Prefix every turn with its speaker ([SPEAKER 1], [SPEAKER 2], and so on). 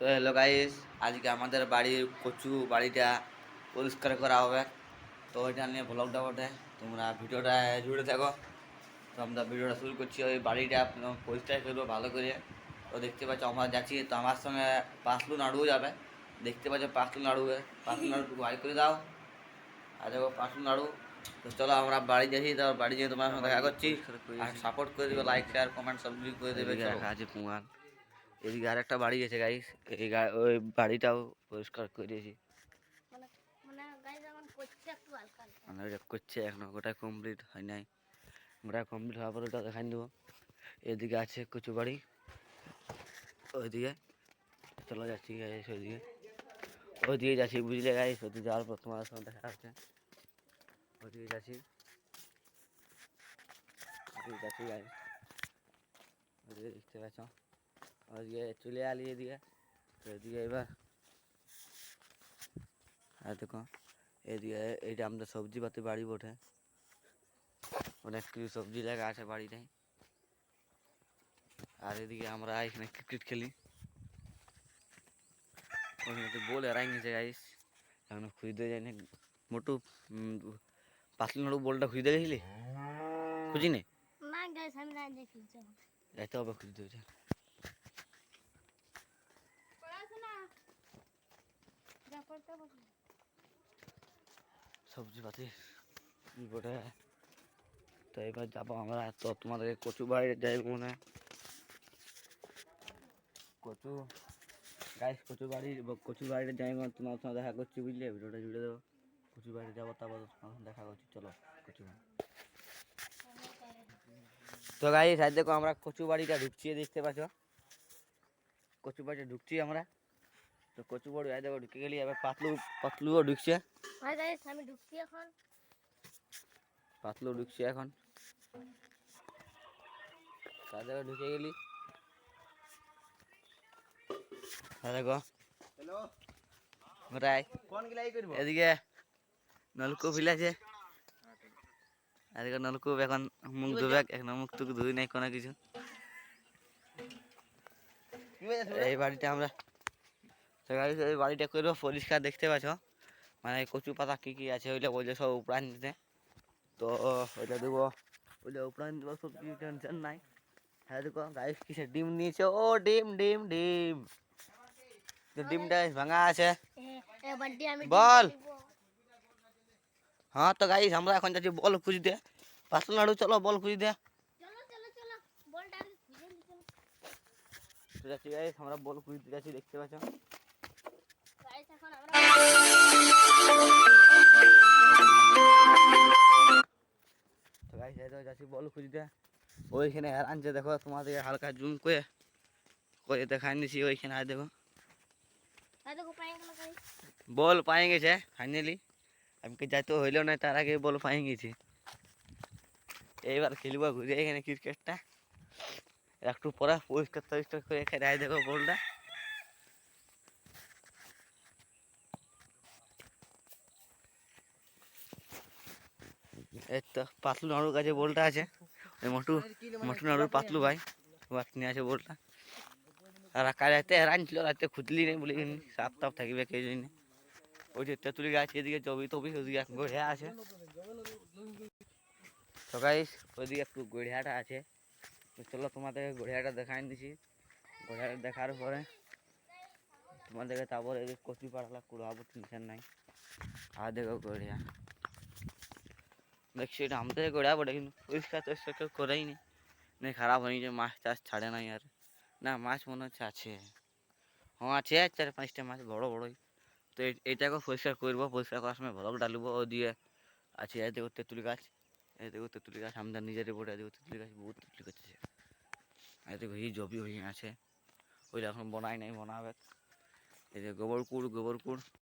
[SPEAKER 1] তো hello guys, আজকে আমাদের বাড়ির কচু বাড়িটা পরিষ্কার করা হবে। তো ওইটা নিয়ে ব্লগটা বটে, তোমরা ভিডিওটা জুড়ে থাকো। তো আমরা ভিডিওটা শুরু করছি। ওই বাড়িটা পরিষ্কার করবো ভালো করে। তো দেখতে পাচ্ছ আমরা যাচ্ছি, তো আমার সঙ্গে পাতলু নাড়ুও যাবে। দেখতে পাচ্ছ পাতলু নাড়ুটুকু হাই করে দাও। আর দেখো পাতলু নাড়ু। তো চলো আমরা বাড়ি যাচ্ছি, তো বাড়ি যেয়ে তোমার সঙ্গে দেখা করছি। আর সাপোর্ট করে দেবে, লাইক শেয়ার কমেন্ট সব কিছু করে দেবে। রাখা আছে পুঙ্গার, এদিকে আর একটা বাড়ি আছে গাইস, ওই বাড়িটাও পরিষ্কার করে দিয়েছি। মানে ওইটা করছে এখনো, গোটা কমপ্লিট হয় নাই। গোটা কমপ্লিট হওয়ার পর ওটা দেখাই দেবো। এদিকে আছে কচু বাড়ি, ওইদিকে চলে যাচ্ছি গাইস। ওইদিকে যাচ্ছি, বুঝলে গাইস। ওইদিকে যাওয়ার পর তোমার সঙ্গে দেখা হচ্ছে। ওইদিকে যাচ্ছি গাইস। ওইদিকে দেখতে পাচ্ছ, ওইদিকে চলে আলি এদিকে। তো এদিকে এবার আর দেখো, এদিকে এইটা আমাদের সবজি পাতি বাড়ি বটে। অনেক কিছু সবজি লাগা আছে বাড়িটায়। আর এদিকে আমরা এখানে ক্রিকেট খেলি। ওখানে তো বল এরাই গেছে গাইস, এখন খুঁজতে যাই না। মোটু পাতলু নাড়ু বলটা খুঁজতে গেছিলি? খুঁজি নে যাইতে হবে, খুঁজতে হয়েছে। সবজি পাতি বটে। তো এবার যাবো আমরা। তো তোমাদেরকে কচু বাড়ি যাই মনে হয়। কচু গাইস, কচু বাড়িতে যাই তোমার সঙ্গে দেখা করছি, বুঝলে? ভিডিওটা জুড়ে দেবো। কচু বাড়ি যাবো, তারপর তোমার সঙ্গে দেখা করছি। চলো কচু বাড়ি। তো গাইস আজ দেখো আমরা কচু বাড়িটা ঢুকছি, দেখতে পাচ্ছ কচু বাড়িটা ঢুকছি আমরা। তো কচু বাড়ি আজ দেখো ঢুকে গেলি। এবার পাতলুও ঢুকছে।
[SPEAKER 2] আমি ঢুকছি এখন।
[SPEAKER 1] পাতলু ঢুকছে এখন, তার দেখো ঢুকে গেলি। দেখো গোটাই এদিকে নলকূপ আছে। এদিকে নলকূপ, এখন মুখ ধুবে। এখন মুখ টুক ধুই নাই কোনো কিছু। এই বাড়িটা আমরা, এই বাড়িটা করবো পরিষ্কার, দেখতে পাচ্ছ। মানে কচু পাতা কি কি আছে ওইটা বলছে সব উপরান দিতে। তো ওইটা দেবো, ওইটা উপরান দেবো, সব কিছু টেনশন নাই। হ্যাঁ দেখো গাইস, কিসের ডিম নিয়েছে? ও ডিম ডিম ডিম, তো ডিমটা ভাঙা আছে। বল। হ্যাঁ তো গাইস আমরা এখন যাচ্ছি বল খুঁজতে। পাতলু নাড়ু চলো বল খুঁজতে। যাচ্ছি গাইস, আমরা বল খুঁজতে যাচ্ছি, দেখতে পাচ্ছ। তো গাইস যাচ্ছি বল খুঁজতে। ওইখানে আনছে দেখো, তোমাদের হালকা জুম করে করে দেখাই নিছি। ওইখানে আর দেখো বল পাই গেছে ফাইনালি। আমি যাইতে হইলেও না, তার আগে বল পাই গেছি। এইবার খেলবো ঘুরে এখানে ক্রিকেটটা। একটু পরে পরিষ্কার করে এখানে দেখো বলটা। এই তো পাতলু নাড়ুর কাছে বলটা আছে। ওই মোটু নাড়ুর পাতলু ভাই নিয়ে আছে বলটা। আর রাতে রাঁধছিল, রাতে খুঁজলি নেই বলে সাপ টাপ থাকবে কে জন্য। ওই যে তেঁতুলি গাছ এদিকে জবি টবি, ওদিকে গড়িয়া আছে। তো গাইস ওইদিকে একটু গড়িয়াটা আছে। তো চলো তোমাদেরকে গড়িয়াটা দেখাই দিছি। গড়িয়াটা দেখার পরে তোমাদেরকে তারপরে কচু পাড়ালা কুড়াবো, টেনশন নাই। আর দেখো গড়িয়া, দেখছি এটা আমাদের গড়িয়া বটে, কিন্তু পরিষ্কার টরিষ্কার কেউ করেই নি। নেই খারাপ হয়ে গেছে, মাছ টাছ ছাড়ে নাই আর। না মাছ মনে হচ্ছে আছে, হ্যাঁ আছে 4-5টা মাছ বড় বড়ই। তো এইটাকে পরিষ্কার করবো, পরিষ্কার করার সময় ভলক ডালবো। ও দিয়ে আছে এই দেখো তেঁতুলি গাছ, এই দেখো তেঁতুলি গাছ আমাদের নিজের বোটে। দেখো তেঁতুলি গাছ, বহুত তেঁতুলি গাছ আছে। এই দেখো এই জবি হয়ে আছে, ওইটা এখন বনাই নাই, বনাবে। এই যে গোবর কুড়